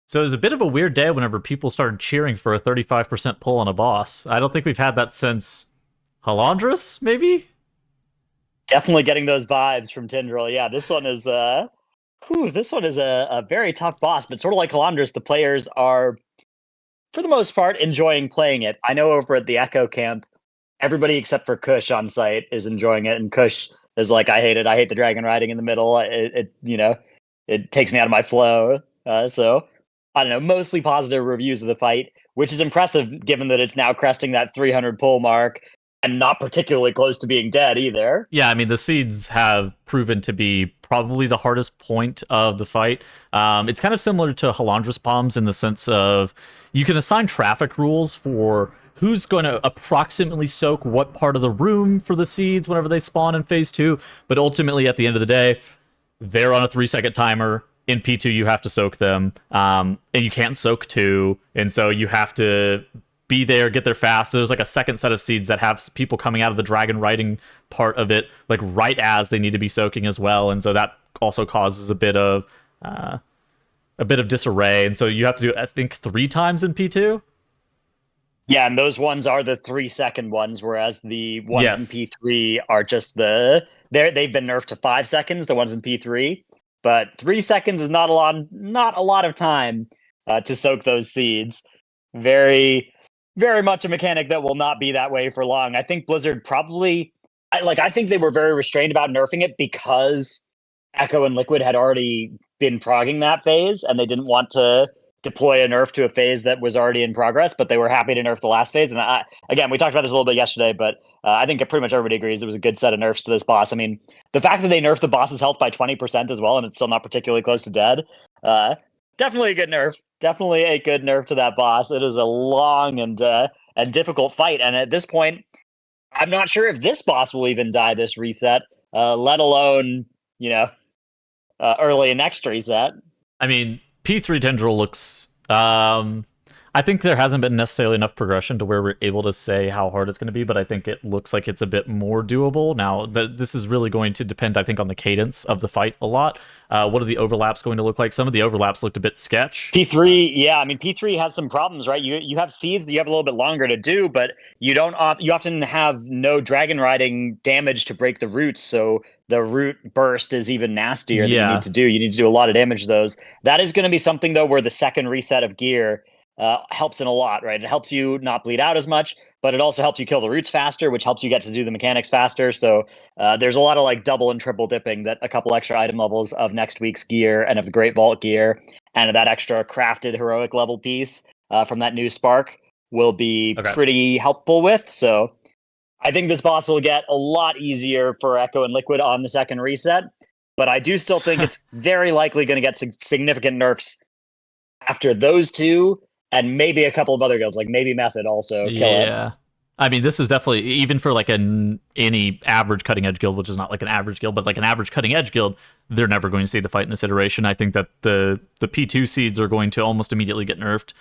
So it was a bit of a weird day whenever people started cheering for a 35% pull on a boss. I don't think we've had that since Halandras, maybe? Definitely getting those vibes from Tindral. Yeah, this one is a very tough boss, but sort of like Calandris, the players are for the most part enjoying playing it. I know over at the Echo camp, everybody except for Kush on site is enjoying it, and Kush is like, I hate it. I hate the dragon riding in the middle. It takes me out of my flow. So I don't know, mostly positive reviews of the fight, which is impressive given that it's now cresting that 300 pull mark and not particularly close to being dead either. Yeah, I mean, the seeds have proven to be probably the hardest point of the fight. It's kind of similar to Halandras bombs in the sense of you can assign traffic rules for who's going to approximately soak what part of the room for the seeds whenever they spawn in phase two. But ultimately, at the end of the day, they're on a 3 second timer. In P2, you have to soak them, and you can't soak two, and so you have to be there, get there fast. There's like a second set of seeds that have people coming out of the dragon riding part of it, like right as they need to be soaking as well, and so that also causes a bit of disarray. And so you have to do, I think, 3 times in P2. Yeah, and those ones are the 3 second ones, whereas the ones in Yes. P3 are just they've been nerfed to 5 seconds, the ones in P3. But 3 seconds is not a lot of time to soak those seeds. Very, very much a mechanic that will not be that way for long. I think Blizzard probably, I think they were very restrained about nerfing it because Echo and Liquid had already been progging that phase, and they didn't want to deploy a nerf to a phase that was already in progress, but they were happy to nerf the last phase. And again, we talked about this a little bit yesterday, but I think pretty much everybody agrees it was a good set of nerfs to this boss. I mean, the fact that they nerfed the boss's health by 20% as well, and it's still not particularly close to dead, definitely a good nerf. Definitely a good nerf to that boss. It is a long and difficult fight, and at this point, I'm not sure if this boss will even die this reset, let alone early next reset. I mean, P3 Tendril looks. I think there hasn't been necessarily enough progression to where we're able to say how hard it's going to be, but I think it looks like it's a bit more doable. Now, this is really going to depend, I think, on the cadence of the fight a lot. What are the overlaps going to look like? Some of the overlaps looked a bit sketch. P3, yeah, I mean P3 has some problems, right? You have seeds that you have a little bit longer to do, but you often have no dragon riding damage to break the roots, so the root burst is even nastier than you need Yeah. to do. You need to do a lot of damage to those. That is going to be something though where the second reset of gear helps in a lot, right? It helps you not bleed out as much, but it also helps you kill the roots faster, which helps you get to do the mechanics faster. So there's a lot of like double and triple dipping that a couple extra item levels of next week's gear and of the Great Vault gear and that extra crafted heroic level piece from that new spark will be Okay. pretty helpful with. So I think this boss will get a lot easier for Echo and Liquid on the second reset, but I do still think it's very likely going to get significant nerfs after those two and maybe a couple of other guilds, like maybe Method also kill it. Yeah. I mean, this is definitely, even for like any average cutting edge guild, which is not like an average guild, but like an average cutting edge guild, they're never going to see the fight in this iteration. I think that the P2 seeds are going to almost immediately get nerfed.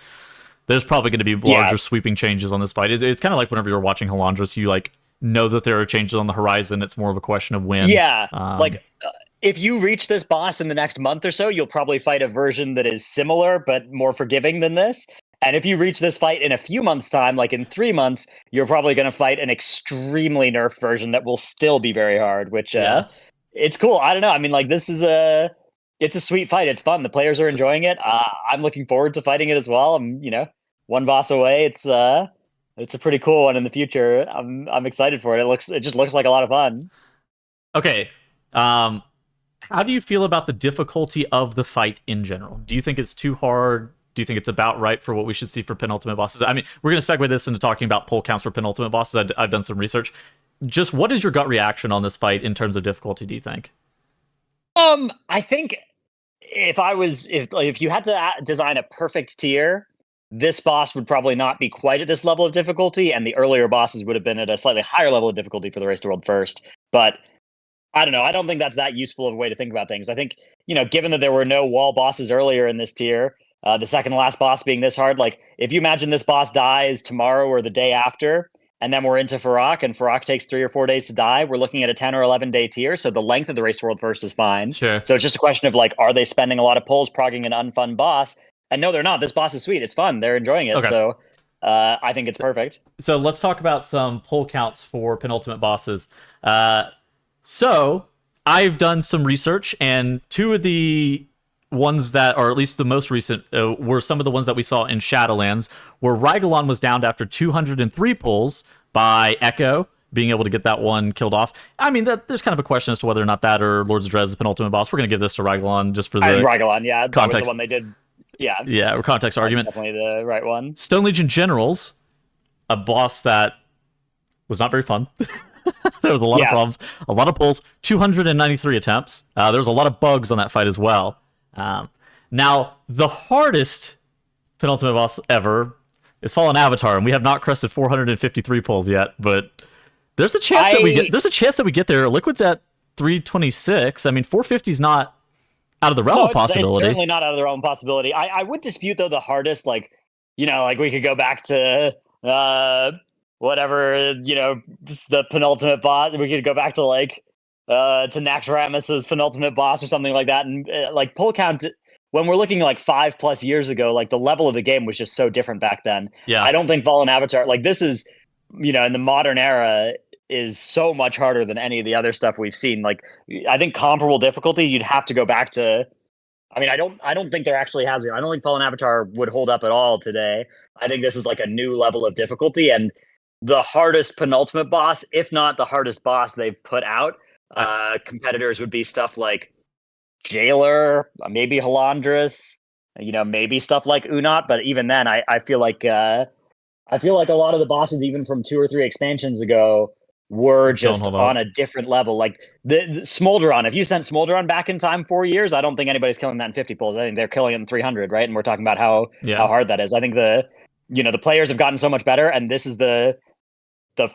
There's probably going to be larger sweeping changes on this fight. It's kind of like whenever you're watching Halandras, you like know that there are changes on the horizon. It's more of a question of when. Yeah, if you reach this boss in the next month or so, you'll probably fight a version that is similar but more forgiving than this. And if you reach this fight in a few months' time, like in 3 months, you're probably going to fight an extremely nerfed version that will still be very hard, which it's cool. I don't know. I mean, like it's a sweet fight. It's fun. The players are enjoying it. I'm looking forward to fighting it as well. I'm, one boss away. It's a pretty cool one in the future. I'm excited for it. It just looks like a lot of fun. Okay. How do you feel about the difficulty of the fight in general? Do you think it's too hard? Do you think it's about right for what we should see for penultimate bosses? I mean, we're going to segue this into talking about pull counts for penultimate bosses. I've done some research. Just what is your gut reaction on this fight in terms of difficulty, do you think? I think if you had to design a perfect tier, this boss would probably not be quite at this level of difficulty, and the earlier bosses would have been at a slightly higher level of difficulty for the Race to World first. But I don't know. I don't think that's that useful of a way to think about things. I think, given that there were no wall bosses earlier in this tier, the second to last boss being this hard, like if you imagine this boss dies tomorrow or the day after, and then we're into Farrak, and Farrak takes 3 or 4 days to die, we're looking at a 10 or 11 day tier. So the length of the Race to World first is fine. Sure. So it's just a question of like, are they spending a lot of pulls progging an unfun boss? And no, they're not. This boss is sweet. It's fun. They're enjoying it. Okay. So I think it's perfect. So let's talk about some pull counts for penultimate bosses. So I've done some research, and two of the ones that, or at least the most recent, were some of the ones that we saw in Shadowlands, where Rygolon was downed after 203 pulls by Echo, being able to get that one killed off. I mean, there's kind of a question as to whether or not that or Lords of Dred's penultimate boss. We're going to give this to Rygolon just for I think the Rygolon, yeah, that was context. the one they did. Yeah, Yeah, or context argument. definitely the right one. Stone Legion Generals, a boss that was not very fun. There was a lot of problems, a lot of pulls, 293 attempts. There was a lot of bugs on that fight as well. Now, the hardest penultimate boss ever is Fallen Avatar, and we have not crested 453 pulls yet, but there's a chance that we get there. Liquid's at 326. I mean, 450 is not out of the realm of possibility. It's certainly not out of the realm of possibility. I would dispute, though, the hardest, like we could go back to whatever, the penultimate boss. We could go back to to Naxxrama's penultimate boss or something like that, and pull count. When we're looking 5+ years ago, the level of the game was just so different back then. Yeah, I don't think Fallen Avatar, this is, in the modern era, is so much harder than any of the other stuff we've seen. I think comparable difficulty, you'd have to go back to. I mean, I don't think there actually has been. I don't think Fallen Avatar would hold up at all today. I think this is a new level of difficulty, and the hardest penultimate boss, if not the hardest boss they've put out. Competitors would be stuff like Jailer, maybe Halandris, maybe stuff like Unot. But even then, I feel like a lot of the bosses, even from 2 or 3 expansions ago, were just on a different level. The Smolderon. If you sent Smolderon back in time 4 years, I don't think anybody's killing that in 50 pulls. I think they're killing it in 300, right? And we're talking about how hard that is. I think the players have gotten so much better, and this is the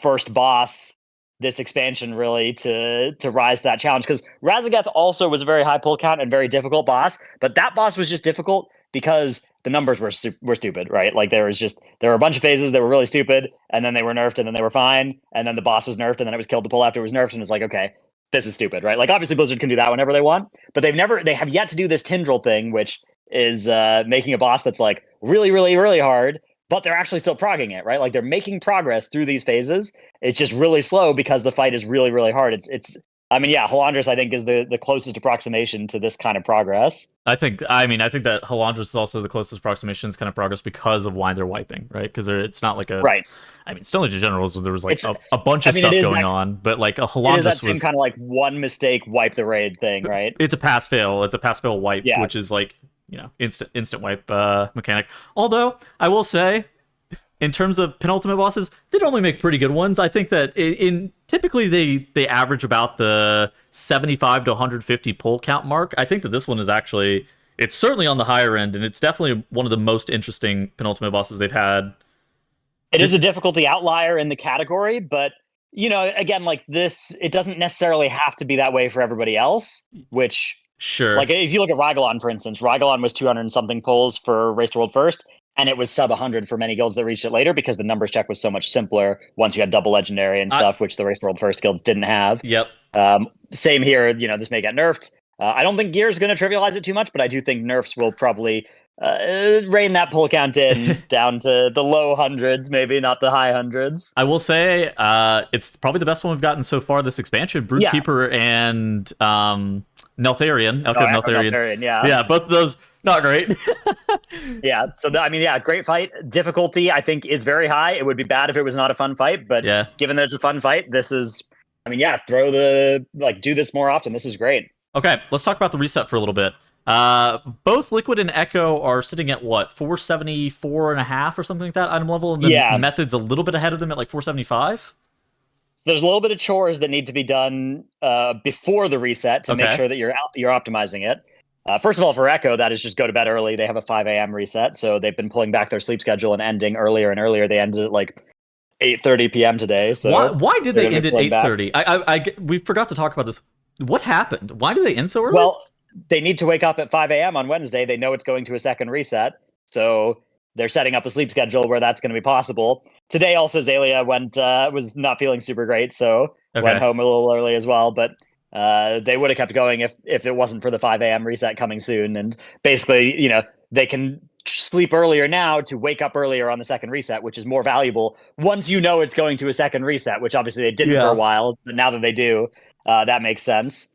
first boss this expansion really to rise to that challenge, because Razageth also was a very high pull count and very difficult boss, but that boss was just difficult because the numbers were stupid, right? There were a bunch of phases that were really stupid, and then they were nerfed, and then they were fine, and then the boss was nerfed, and then it was killed to pull after it was nerfed, and it's okay, this is stupid, right? Obviously Blizzard can do that whenever they want, but they have yet to do this Tindral thing, which is making a boss that's really, really, really hard, but they're actually still progging it, right? They're making progress through these phases. It's just really slow because the fight is really, really hard. Halandris, I think, is the closest approximation to this kind of progress. I think that Halandris is also the closest approximation to this kind of progress because of why they're wiping, right? Because it's not right. I mean, Stone Age Generals, there was a bunch of stuff going on, but a Halandris is that same kind of one mistake wipe the raid thing, right? It's a pass fail. It's a pass fail wipe, which is instant wipe mechanic. Although I will say, in terms of penultimate bosses, they normally make pretty good ones. I think that typically they average about the 75 to 150 pull count mark. I think that this one is it's certainly on the higher end, and it's definitely one of the most interesting penultimate bosses they've had. It is a difficulty outlier in the category, but again, this, it doesn't necessarily have to be that way for everybody else, which sure. If you look at Rygolon, for instance, Rygolon was 200 and something pulls for Race to World First, and it was sub 100 for many guilds that reached it later because the numbers check was so much simpler once you had double legendary and stuff, which the Race to World First guilds didn't have. Yep. Same here, this may get nerfed. I don't think Gear is going to trivialize it too much, but I do think nerfs will probably rein that pull count in down to the low hundreds, maybe not the high hundreds. I will say it's probably the best one we've gotten so far this expansion. Broodkeeper and Neltharion. Neltharion, yeah, both of those not great. Yeah, so great fight. Difficulty, I think, is very high. It would be bad if it was not a fun fight, but given that it's a fun fight, this is, do this more often. This is great. Okay, let's talk about the reset for a little bit. Both Liquid and Echo are sitting at 474.5 or something like that item level, and the Method's a little bit ahead of them at 475. There's a little bit of chores that need to be done before the reset to make sure that you're optimizing it. First of all, for Echo, that is just go to bed early. They have a 5 a.m. reset, so they've been pulling back their sleep schedule and ending earlier and earlier. They ended at 8:30 p.m. today. So why did they end at 8:30? We forgot to talk about this. What happened? Why do they end so early? Well, they need to wake up at 5 a.m. on Wednesday. They know it's going to a second reset, so they're setting up a sleep schedule where that's going to be possible. Today, also, Zalia was not feeling super great, so went home a little early as well. But they would have kept going if it wasn't for the 5 a.m. reset coming soon. And basically, they can sleep earlier now to wake up earlier on the second reset, which is more valuable once you know it's going to a second reset, which obviously they didn't for a while, but now that they do, that makes sense.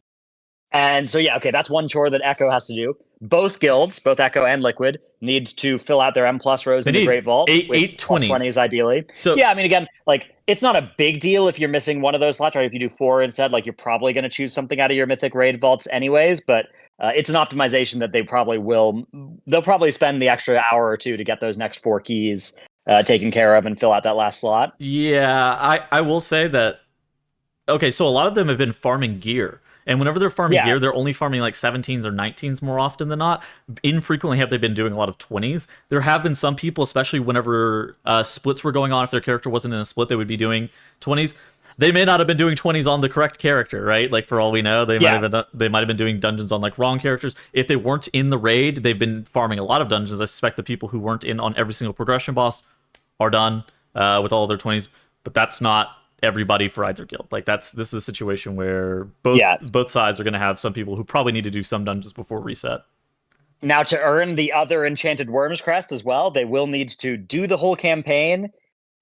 And so, yeah, okay, that's one chore that Echo has to do. Both guilds, both Echo and Liquid, need to fill out their M+ rows in the Great Vault with eight plus 20s. 20s ideally. So yeah, I mean, again, like it's not a big deal if you're missing one of those slots, right? If you do 4 instead, like you're probably going to choose something out of your Mythic Raid vaults anyways. But it's an optimization that they probably will. They'll probably spend the extra hour or two to get those next 4 keys taken care of and fill out that last slot. Yeah, I will say that. Okay, so a lot of them have been farming gear. And whenever they're farming gear, they're only farming like 17s or 19s more often than not. Infrequently have they been doing a lot of 20s. There have been some people, especially whenever splits were going on, if their character wasn't in a split, they would be doing 20s. They may not have been doing 20s on the correct character, right? Like for all we know, they might have been doing dungeons on like wrong characters. If they weren't in the raid, they've been farming a lot of dungeons. I suspect the people who weren't in on every single progression boss are done with all of their 20s, but that's not everybody for either guild. Like this is a situation where both sides are going to have some people who probably need to do some dungeons before reset. Now, to earn the other Enchanted Worms crest as well, they will need to do the whole campaign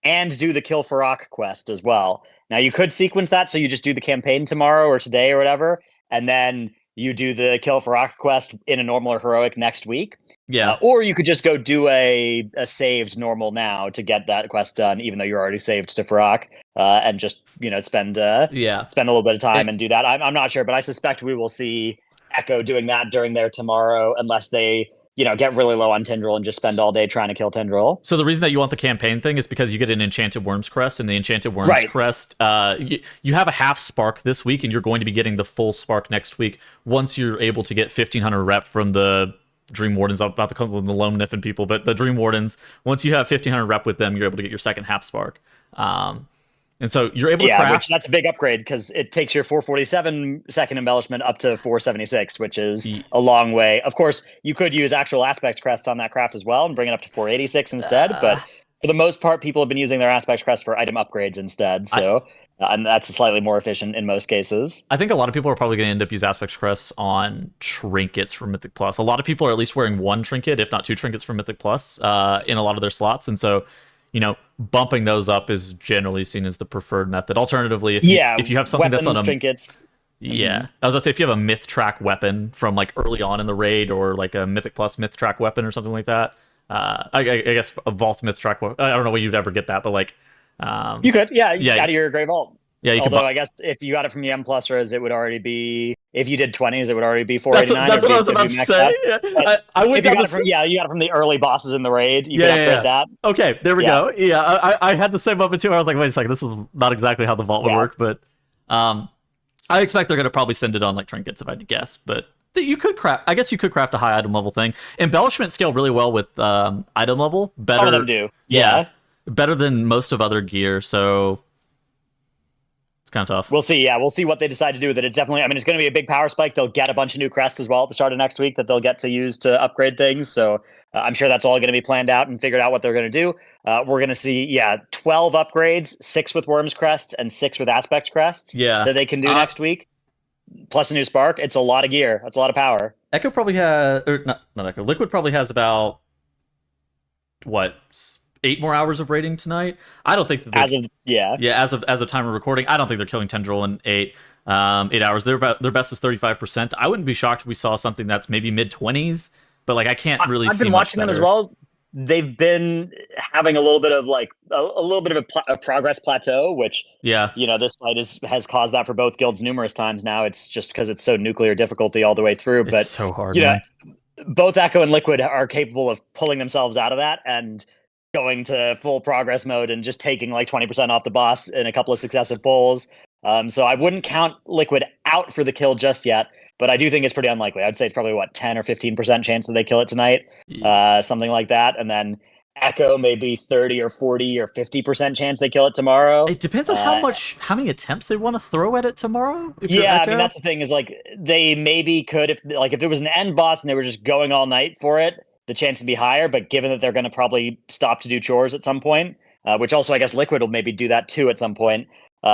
and do the Kill Farok quest as well. Now, you could sequence that, so you just do the campaign tomorrow or today or whatever, and then you do the Kill Farok quest in a normal or heroic next week. Yeah. Or you could just go do a saved normal now to get that quest done, even though you're already saved to Farok, and just spend a little bit of time and do that. I'm not sure, but I suspect we will see Echo doing that during their tomorrow, unless they get really low on Tindral and just spend all day trying to kill Tindral. So the reason that you want the campaign thing is because you get an Enchanted Worms crest, and the Enchanted Worms crest, you have a half spark this week, and you're going to be getting the full spark next week once you're able to get 1500 rep from the Dream Wardens. I'm about to call them the Lone Niffin people, but the Dream Wardens, once you have 1500 rep with them, you're able to get your second half spark. And so you're able to craft. Which that's a big upgrade because it takes your 447 second embellishment up to 476, which is a long way. Of course, you could use actual aspect crest on that craft as well and bring it up to 486 instead, but for the most part, people have been using their aspect crest for item upgrades instead. So and that's slightly more efficient in most cases. I think a lot of people are probably going to end up using aspect crests on trinkets for Mythic Plus. A lot of people are at least wearing one trinket, if not 2 trinkets for Mythic Plus in a lot of their slots. And so, bumping those up is generally seen as the preferred method. Alternatively, if you have something weapons, that's on trinkets. Yeah. I was going to say, if you have a myth track weapon from like early on in the raid, or like a Mythic Plus myth track weapon or something like that, I guess a vault myth track weapon. I don't know when you'd ever get that, but like you could, out of your Grey Vault. Yeah, although I guess if you got it from the M+ rows, it would already be, if you did 20s, it would already be 489. That's what I was about to say. I would you got it from the early bosses in the raid. You can upgrade that. Okay, there we go. Yeah, I had the same moment too. I was like, wait a second, this is not exactly how the vault would work, but I expect they're going to probably send it on like trinkets, if I had to guess. But you could craft. I guess you could craft a high item level thing. Embellishment scale really well with item level. Better. Some of them do. Yeah. Better than most of other gear. So it's kind of tough. We'll see. Yeah, we'll see what they decide to do with it. It's definitely, it's going to be a big power spike. They'll get a bunch of new crests as well at the start of next week that they'll get to use to upgrade things. So I'm sure that's all going to be planned out and figured out what they're going to do. We're going to see, 12 upgrades, 6 with Worms crests and 6 with Aspect crests that they can do next week. Plus a new spark. It's a lot of gear. That's a lot of power. Echo probably has, or not Echo, Liquid probably has about, 8 more hours of raiding tonight. I don't think that as of time of recording, I don't think they're killing Tindral in 8 hours. Their best is 35%. I wouldn't be shocked if we saw something that's maybe mid-20s, but like I can't really see. I've been watching them as well. They've been having a little bit of a progress plateau, which this fight has caused that for both guilds numerous times now. It's just because it's so nuclear difficulty all the way through. But it's so hard. Both Echo and Liquid are capable of pulling themselves out of that and going to full progress mode and just taking like 20% off the boss in a couple of successive pulls. So I wouldn't count Liquid out for the kill just yet, but I do think it's pretty unlikely. I'd say it's probably 10 or 15% chance that they kill it tonight, something like that. And then Echo maybe 30 or 40 or 50% chance they kill it tomorrow. It depends on how many attempts they want to throw at it tomorrow. That's the thing is like they maybe could if it was an end boss and they were just going all night for it, the chance to be higher. But given that they're going to probably stop to do chores at some point, which also I guess Liquid will maybe do that too at some point,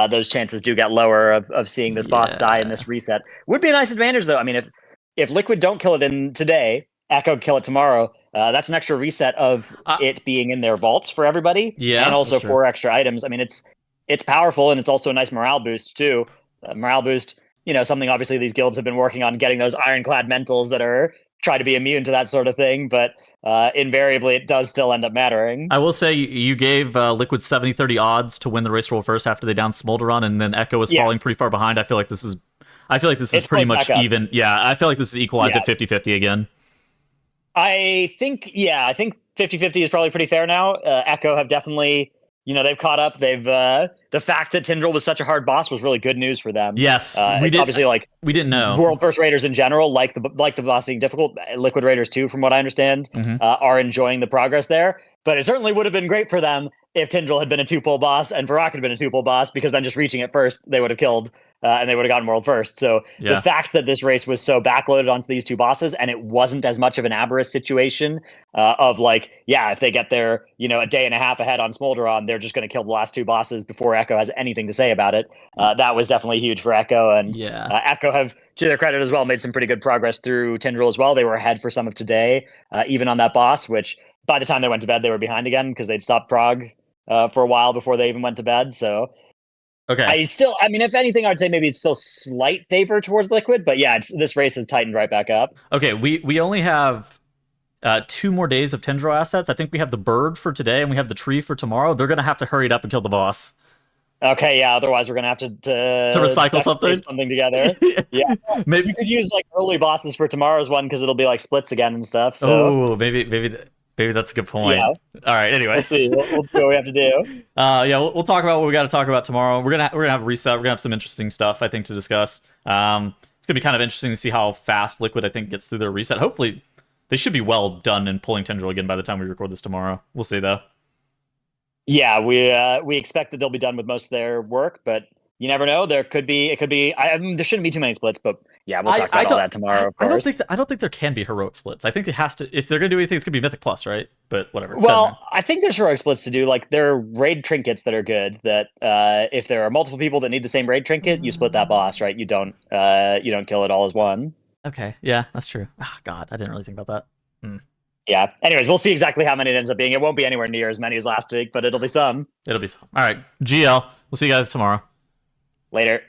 those chances do get lower of seeing this boss die in this reset. Would be a nice advantage though. I mean, if Liquid don't kill it in today, Echo kill it tomorrow, that's an extra reset of Uh, it being in their vaults for everybody, Yeah, and also that's true. 4 extra items. I mean, it's powerful, and it's also a nice morale boost too. Morale boost, something obviously these guilds have been working on, getting those ironclad mentals that are try to be immune to that sort of thing, but invariably it does still end up mattering. I will say you gave Liquid 70-30 odds to win the race roll first after they down Smolderon, and then Echo is Yeah, falling pretty far behind. I feel like this is it's pretty close much back up. even. Yeah, I feel like this is equalized Yeah. at 50-50 again. I think 50-50 is probably pretty fair now. Echo have definitely, they've caught up. They've the fact that Tindral was such a hard boss was really good news for them. Yes, It's obviously like we didn't know. World First Raiders in general, like the boss being difficult. Liquid Raiders too, from what I understand, are enjoying the progress there. But it certainly would have been great for them if Tindral had been a 2-pull boss and Varrock had been a 2-pull boss, because then just reaching it first, they would have killed and they would have gotten world first. So the fact that this race was so backloaded onto these two bosses, and it wasn't as much of an Aberrus situation of like, if they get there, a day and a half ahead on Smolderon, they're just going to kill the last two bosses before Echo has anything to say about it. That was definitely huge for Echo, and Echo have, to their credit as well, made some pretty good progress through Tindral as well. They were ahead for some of today, even on that boss, which by the time they went to bed, they were behind again because they'd stopped prog for a while before they even went to bed. So okay, I mean, if anything, I'd say maybe it's still slight favor towards Liquid, but yeah, this race has tightened right back up. okay. We only have 2 more days of Tendril assets. I think we have the bird for today and we have the tree for tomorrow. They're gonna have to hurry it up and kill the boss. Okay, yeah. Otherwise, we're gonna have to recycle something together. Yeah, maybe you could use like early bosses for tomorrow's one because it'll be like splits again and stuff. So, oh, maybe that's a good point. Yeah. All right. Anyway, we'll see. We'll see what we have to do. Yeah, we'll talk about what we got to talk about tomorrow. We're gonna have a reset. We're gonna have some interesting stuff, I think, to discuss. It's gonna be kind of interesting to see how fast Liquid, I think, gets through their reset. Hopefully, they should be well done in pulling Tendril again by the time we record this tomorrow. We'll see though. Yeah, we expect that they'll be done with most of their work, but you never know. There could be. It could be. I mean, there shouldn't be too many splits, but yeah, we'll talk about all that tomorrow. Of course. I don't think there can be heroic splits. I think it has to. If they're gonna do anything, it's gonna be Mythic Plus, right? But whatever. Well, I think there's heroic splits to do. Like there are raid trinkets that are good. That if there are multiple people that need the same raid trinket, you split that boss, right? You don't kill it all as one. Okay, yeah, that's true. Oh, God, I didn't really think about that. Yeah. Anyways, we'll see exactly how many it ends up being. It won't be anywhere near as many as last week, but it'll be some. It'll be some. All right, GL. We'll see you guys tomorrow. Later.